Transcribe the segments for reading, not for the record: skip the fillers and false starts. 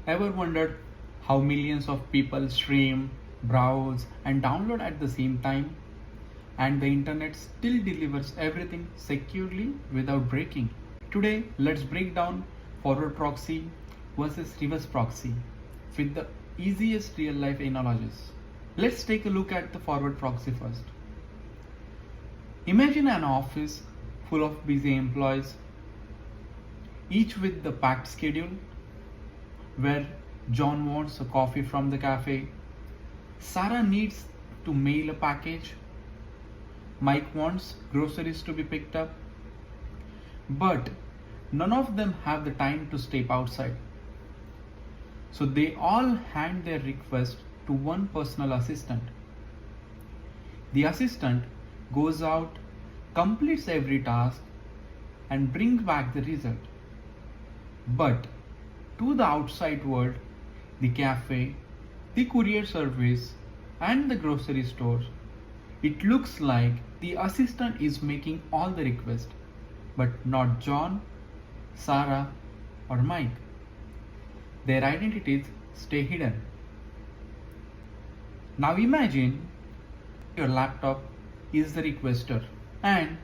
Ever wondered how millions of people stream, browse, and download at the same time, and the internet still delivers everything securely without breaking? Today, let's break down forward proxy versus reverse proxy with the easiest real life analogies. Let's take a look at the forward proxy first. Imagine an office full of busy employees, each with the packed schedule, where John wants a coffee from the cafe, Sarah needs to mail a package, Mike wants groceries to be picked up, but none of them have the time to step outside. So they all hand their request to one personal assistant. The assistant goes out, completes every task, and brings back the result. But to the outside world, the cafe, the courier service, and the grocery stores, it looks like the assistant is making all the requests, but not John, Sarah, or Mike. Their identities stay hidden. Now imagine your laptop is the requester and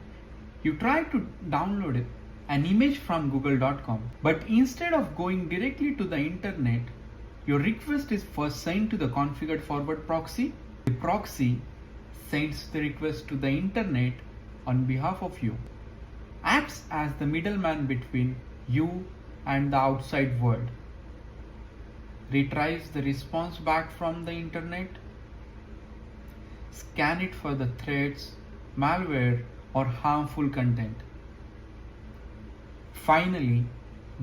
you try to download an image from google.com, but instead of going directly to the internet, your request is first sent to the configured forward proxy. The proxy sends the request to the internet on behalf of you, acts as the middleman between you and the outside world, retrieves the response back from the internet, scan it for the threats, malware, or harmful content. Finally,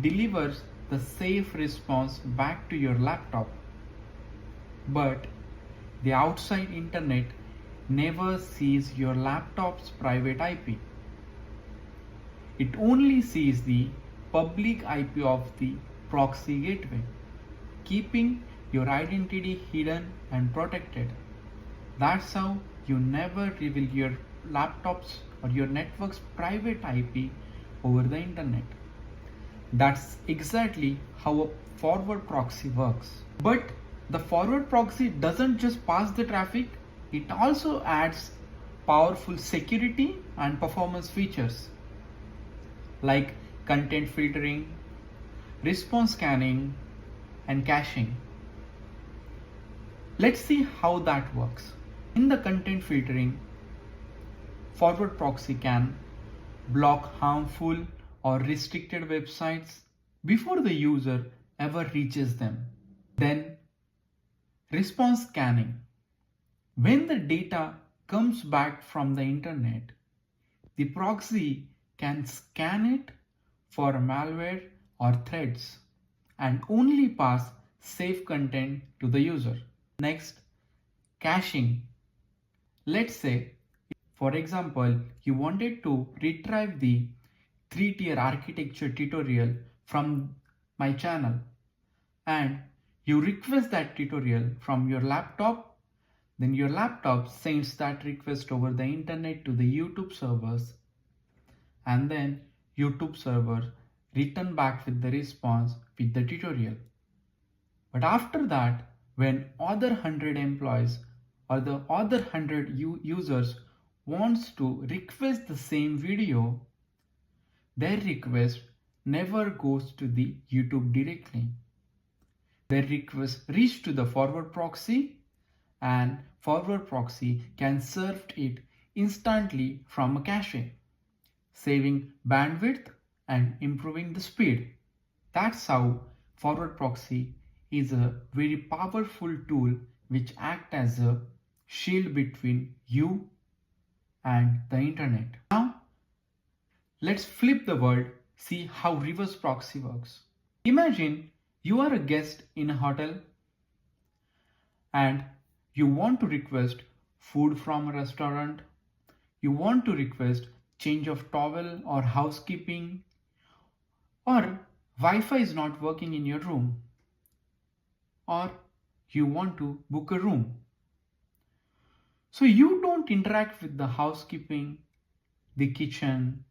delivers the safe response back to your laptop. But the outside internet never sees your laptop's private IP. It only sees the public IP of the proxy gateway, keeping your identity hidden and protected. That's how you never reveal your laptop's or your network's private IP over the internet. That's exactly how a forward proxy works. But the forward proxy doesn't just pass the traffic, it also adds powerful security and performance features like content filtering, response scanning, and caching. Let's see how that works. In the content filtering, forward proxy can block harmful or restricted websites before the user ever reaches them. Then, response scanning. When the data comes back from the internet, the proxy can scan it for malware or threats and only pass safe content to the user. Next, caching. Let's say, for example, you wanted to retrieve the 3-tier architecture tutorial from my channel and you request that tutorial from your laptop, then your laptop sends that request over the internet to the YouTube servers, and then YouTube server return back with the response with the tutorial. But after that, when other 100 employees or the other 100 users wants to request the same video, their request never goes to the YouTube directly. Their request reach to the forward proxy and forward proxy can serve it instantly from a cache, saving bandwidth and improving the speed. That's how forward proxy is a very powerful tool which acts as a shield between you and the internet. Now, let's flip the world, see how reverse proxy works. Imagine you are a guest in a hotel and you want to request food from a restaurant, you want to request change of towel or housekeeping, or Wi-Fi is not working in your room, or you want to book a room. So you don't interact with the housekeeping, the kitchen,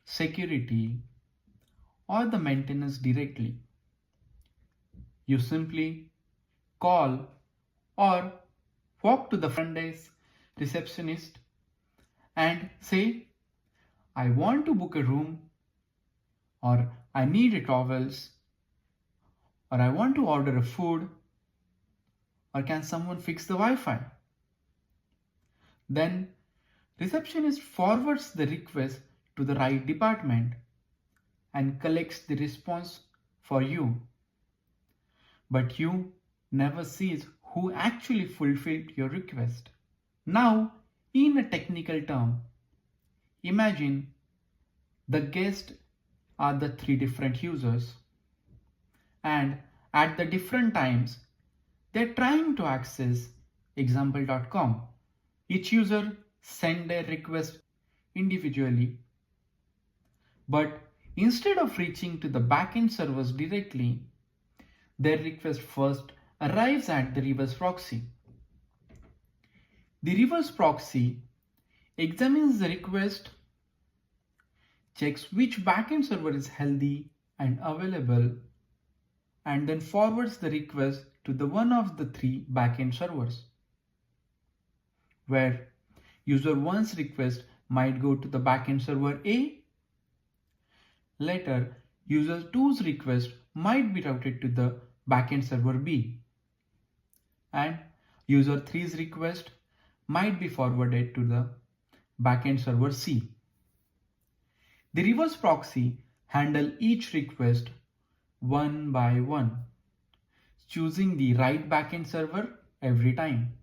security, or the maintenance directly. You simply call or walk to the front desk receptionist and say, I want to book a room, or I need towels, or I want to order a food, or can someone fix the Wi-Fi? Then receptionist forwards the request to the right department and collects the response for you. But you never sees who actually fulfilled your request. Now, in a technical term, imagine the guests are the three different users, and at the different times they're trying to access example.com. Each user send their request individually, but instead of reaching to the backend servers directly, their request first arrives at the reverse proxy. The reverse proxy examines the request, checks which backend server is healthy and available, and then forwards the request to the one of the three backend servers, where user 1's request might go to the backend server A. Later, user 2's request might be routed to the backend server B, and user 3's request might be forwarded to the backend server C. The reverse proxy handles each request one by one, choosing the right backend server every time.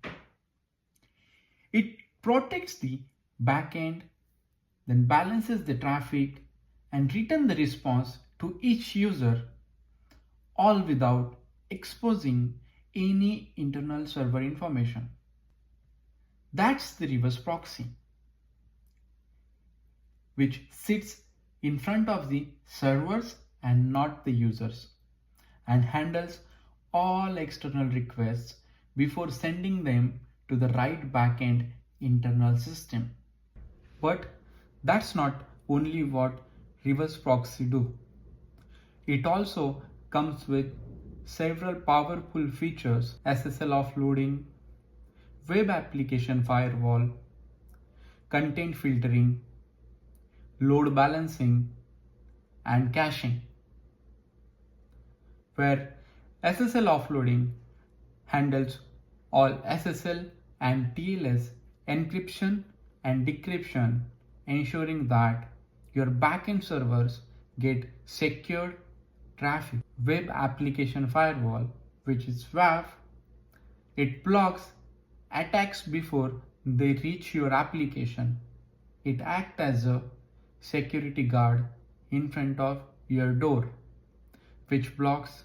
It protects the backend, then balances the traffic and returns the response to each user, all without exposing any internal server information. That's the reverse proxy, which sits in front of the servers and not the users, and handles all external requests before sending them to the right backend internal system. But that's not only what reverse proxy do. It also comes with several powerful features: SSL offloading, web application firewall, content filtering, load balancing, and caching. Where SSL offloading handles all SSL and TLS encryption and decryption, ensuring that your backend servers get secured traffic. Web application firewall, which is WAF, it blocks attacks before they reach your application. It acts as a security guard in front of your door, which blocks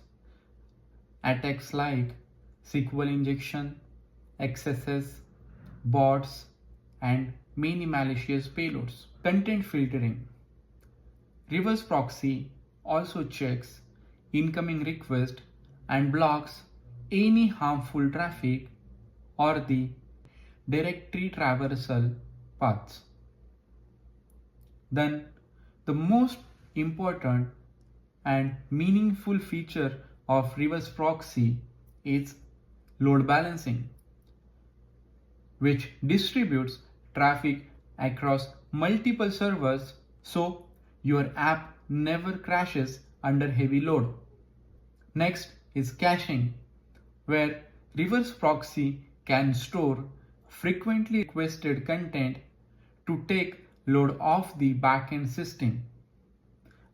attacks like SQL injection, XSS, bots, and many malicious payloads. Content filtering. Reverse proxy also checks incoming requests and blocks any harmful traffic or the directory traversal paths. Then the most important and meaningful feature of reverse proxy is load balancing, which distributes traffic across multiple servers so your app never crashes under heavy load. Next is caching, where reverse proxy can store frequently requested content to take load off the backend system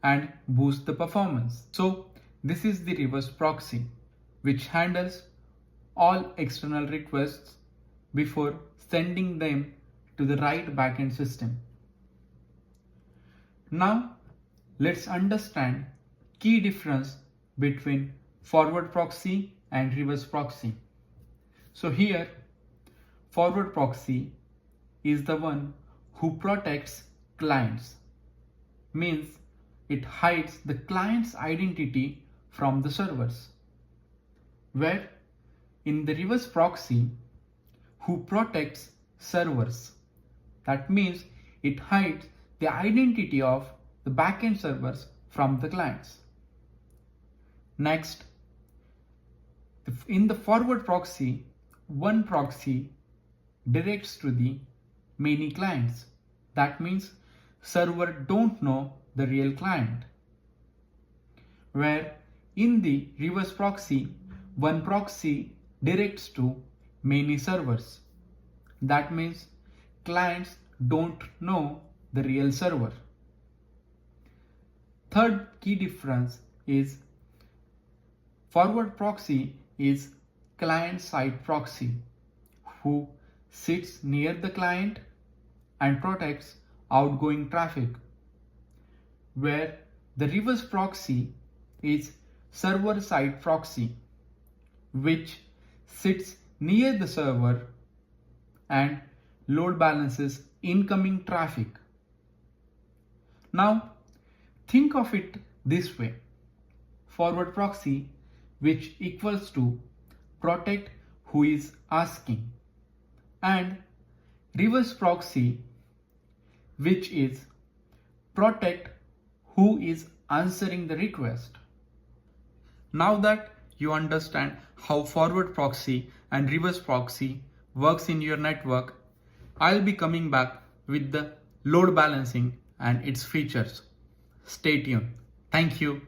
and boost the performance. So this is the reverse proxy, which handles all external requests before sending them to the right backend system. Now let's understand key difference between forward proxy and reverse proxy. So here, forward proxy is the one who protects clients, means it hides the client's identity from the servers, where in the reverse proxy, who protects servers. That means it hides the identity of the backend servers from the clients. Next, In the forward proxy, one proxy directs to the many clients. That means server don't know the real client. Where in the reverse proxy, one proxy directs to many servers. That means clients don't know the real server. Third key difference is forward proxy is client-side proxy who sits near the client and protects outgoing traffic, where the reverse proxy is server-side proxy which sits near the server and load balances incoming traffic. Now think of it this way: forward proxy, which equals to protect who is asking, and reverse proxy, which is protect who is answering the request. Now that you understand how forward proxy and reverse proxy works in your network, I'll be coming back with the load balancing and its features. Stay tuned. Thank you.